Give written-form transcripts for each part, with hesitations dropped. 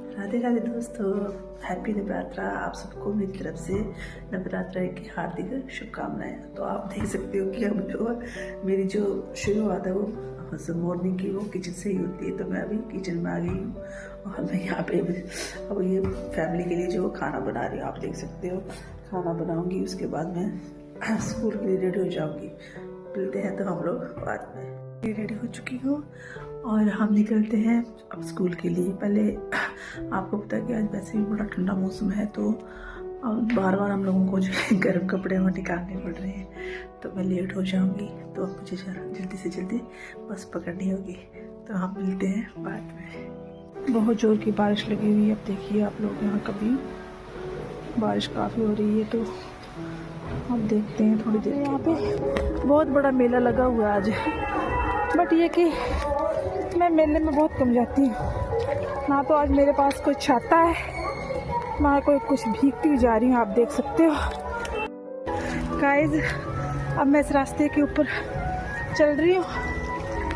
राधे राधे दोस्तों, हैप्पी नवरात्रा। आप सबको मेरी तरफ से नवरात्रा की हार्दिक शुभकामनाएं। तो आप देख सकते हो कि अब जो मेरी जो शुरुआत है वो मॉर्निंग की वो किचन से ही होती है। तो मैं अभी किचन में आ गई हूँ और मैं यहाँ पे अब ये फैमिली के लिए जो खाना बना रही हूँ। आप देख सकते हो खाना बनाऊँगी, उसके बाद मैं स्कूल के लिए रेडी हो जाऊँगी। मिलते हैं तो हम लोग बाद में। रेडी हो चुकी हूँ और हम निकलते हैं अब स्कूल के लिए। पहले आपको पता है कि आज वैसे भी बड़ा ठंडा मौसम है, तो बार बार हम लोगों को जो है गर्म कपड़े वहाँ निकालने पड़ रहे हैं, तो मैं लेट हो जाऊंगी। तो अब मुझे जल्दी से जल्दी बस पकड़नी होगी। तो हम मिलते हैं बाद में। बहुत जोर की बारिश लगी हुई है। अब देखिए आप लोग, यहाँ कभी बारिश काफ़ी हो रही है, तो अब देखते हैं थोड़ी देर। यहाँ पे बहुत बड़ा मेला लगा हुआ है आज, बट ये कि मैं मेले में बहुत कम जाती हूँ। ना तो आज मेरे पास कोई छाता है, ना कोई कुछ भीगती हुई जा रही हूँ। आप देख सकते हो गाइस, अब मैं इस रास्ते के ऊपर चल रही हूँ।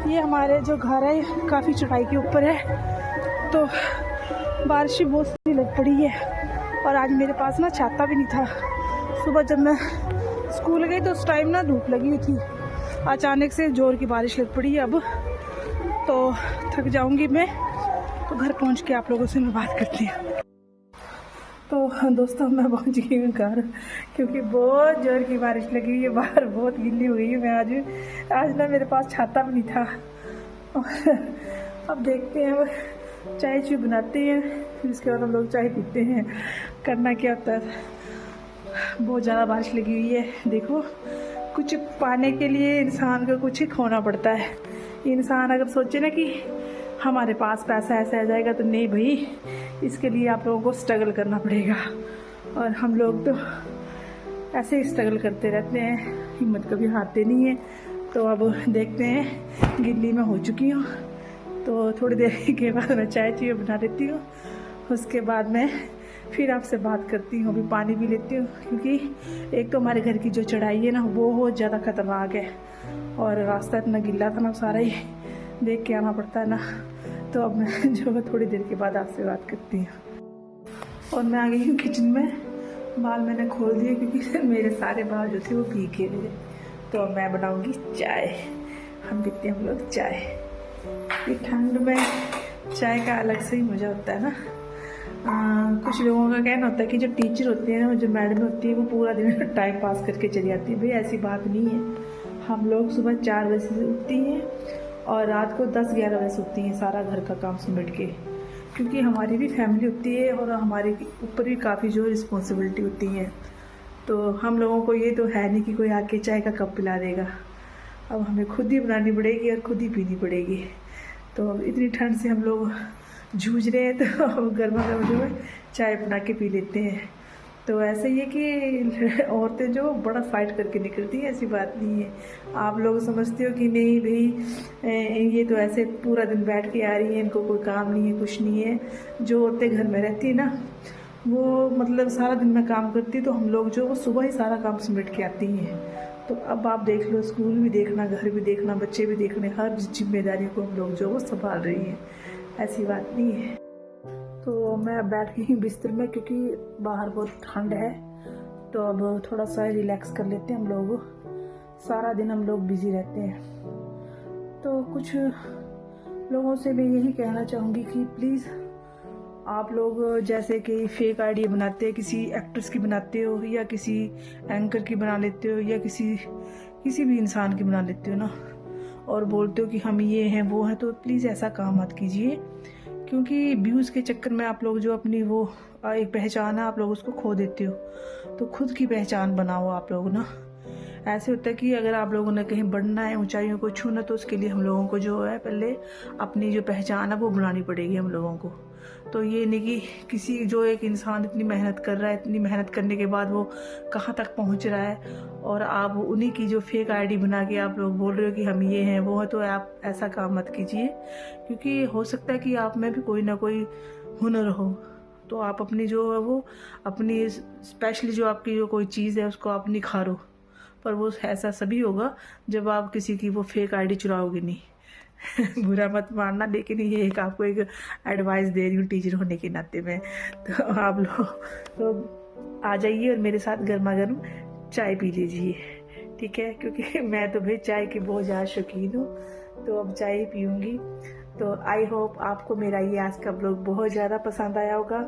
ये हमारे जो घर है काफ़ी चढ़ाई के ऊपर है, तो बारिश भी बहुत सी लग पड़ी है। और आज मेरे पास ना छाता भी नहीं था। सुबह जब मैं स्कूल गई तो उस टाइम ना धूप लगी हुई थी, अचानक से जोर की बारिश लग पड़ी है। अब तो थक जाऊंगी मैं, तो घर पहुंच के आप लोगों से मैं बात करती हूँ। तो दोस्तों मैं पहुंच गई हूँ घर, क्योंकि बहुत जोर की बारिश लगी हुई है। बाहर बहुत गिल्ली हुई है। मैं आज ना मेरे पास छाता भी नहीं था। अब देखते हैं, चाय चूय बनाते हैं, फिर उसके बाद हम लोग चाय पीते हैं। करना क्या होता है, बहुत ज़्यादा बारिश लगी हुई है। देखो, कुछ पाने के लिए इंसान को कुछ खोना पड़ता है। इंसान अगर सोचे ना कि हमारे पास पैसा ऐसा आ जाएगा, तो नहीं भाई, इसके लिए आप लोगों को स्ट्रगल करना पड़ेगा। और हम लोग तो ऐसे ही स्ट्रगल करते रहते हैं, हिम्मत कभी हारते नहीं है। तो अब देखते हैं, गिल्ली में हो चुकी हूँ, तो थोड़ी देर के बाद मैं चाय चूय बना देती हूँ। उसके बाद मैं फिर आपसे बात करती हूँ। अभी पानी भी लेती हूँ, क्योंकि एक तो हमारे घर की जो चढ़ाई है ना, वो बहुत ज़्यादा खतरनाक है, और रास्ता इतना गिल्ला था ना, सारा ही देख के आना पड़ता है ना। तो अब मैं जो थोड़ी देर के बाद आपसे बात करती हूँ। और मैं आ गई हूँ किचन में। बाल मैंने खोल दिए, क्योंकि मेरे सारे बाल जो थे वो भीगे हुए। तो अब मैं बनाऊँगी चाय। हम पीते हैं हम लोग चाय। ये ठंड में चाय का अलग से ही मज़ा होता है ना। कुछ लोगों का कहना होता है कि जो टीचर होते हैं ना, जो मैडम होती है, वो पूरा दिन टाइम पास करके चली जाती है। भाई ऐसी बात नहीं है। हम लोग सुबह 4 बजे से उठती हैं और रात को 10-11 बजे सोती हैं, सारा घर का काम समेट के। क्योंकि हमारी भी फैमिली होती है और हमारे ऊपर भी काफ़ी जो रिस्पॉन्सिबिलिटी होती है। तो हम लोगों को ये तो है नहीं कि कोई आके चाय का कप पिला देगा। अब हमें खुद ही बनानी पड़ेगी और खुद ही पीनी पड़ेगी। तो अब इतनी ठंड से हम लोग जूझ रहे हैं, तो हम गर्मा गर्म जो है चाय बना के पी लेते हैं। तो ऐसे ही है कि औरतें जो बड़ा फाइट करके निकलती हैं, ऐसी बात नहीं है। आप लोग समझते हो कि नहीं भाई, ये तो ऐसे पूरा दिन बैठ के आ रही है, इनको कोई काम नहीं है, कुछ नहीं है। जो औरतें घर में रहती है ना, वो मतलब सारा दिन में काम करती, तो हम लोग जो वो सुबह ही सारा काम समेट के आती हैं। तो अब आप देख लो, स्कूल भी देखना, घर भी देखना, बच्चे भी देखने, हर जिम्मेदारी को हम लोग जो वो संभाल रही हैं। ऐसी बात नहीं है। तो मैं अब बैठ गई हूँ बिस्तर में, क्योंकि बाहर बहुत ठंड है। तो अब थोड़ा सा रिलैक्स कर लेते हैं हम लोग। सारा दिन हम लोग बिजी रहते हैं। तो कुछ लोगों से मैं यही कहना चाहूँगी कि प्लीज़ आप लोग जैसे कि फेक आईडी बनाते हैं, किसी एक्ट्रेस की बनाते हो, या किसी एंकर की बना लेते हो, या किसी भी इंसान की बना लेते हो ना, और बोलते हो कि हम ये हैं वो हैं, तो प्लीज़ ऐसा काम मत कीजिए। क्योंकि व्यूज़ के चक्कर में आप लोग जो अपनी वो एक पहचान है, आप लोग उसको खो देते हो। तो खुद की पहचान बनाओ आप लोग ना। ऐसे होता है कि अगर आप लोगों ने कहीं बढ़ना है, ऊंचाइयों को छूना, तो उसके लिए हम लोगों को जो है पहले अपनी जो पहचान है वो बनानी पड़ेगी हम लोगों को। तो ये नहीं कि किसी जो एक इंसान इतनी मेहनत कर रहा है, इतनी मेहनत करने के बाद वो कहाँ तक पहुँच रहा है, और आप उन्हीं की जो फेक आईडी बना के आप लोग बोल रहे हो कि हम ये हैं वो हैं। तो आप ऐसा काम मत कीजिए, क्योंकि हो सकता है कि आप में भी कोई ना कोई हुनर हो। तो आप अपनी जो है वो अपनी स्पेशली जो आपकी जो कोई चीज़ है उसको आप निखारो। पर वो ऐसा सभी होगा जब आप किसी की वो फेक आईडी चुराओगे नहीं। बुरा मत मानना, लेकिन ये एक आपको एक एडवाइस दे रही हूँ टीचर होने के नाते में। तो आप लोग आ जाइए और मेरे साथ गर्मा गर्म चाय पी लीजिए, ठीक है, क्योंकि मैं तो भाई चाय की बहुत ज़्यादा शौकीन हूँ, तो अब चाय ही पीऊँगी। तो आई होप आपको मेरा ये आज का ब्लॉग बहुत ज़्यादा पसंद आया होगा।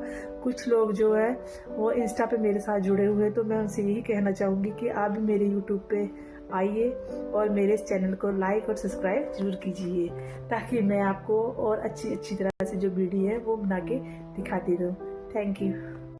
कुछ लोग जो है वो इंस्टा पे मेरे साथ जुड़े हुए हैं, तो मैं उनसे यही कहना चाहूँगी कि आप भी मेरे यूट्यूब पे आइए और मेरे इस चैनल को लाइक और सब्सक्राइब जरूर कीजिए, ताकि मैं आपको और अच्छी अच्छी तरह से जो वीडियो है वो बना के दिखाती रहूँ। Thank you.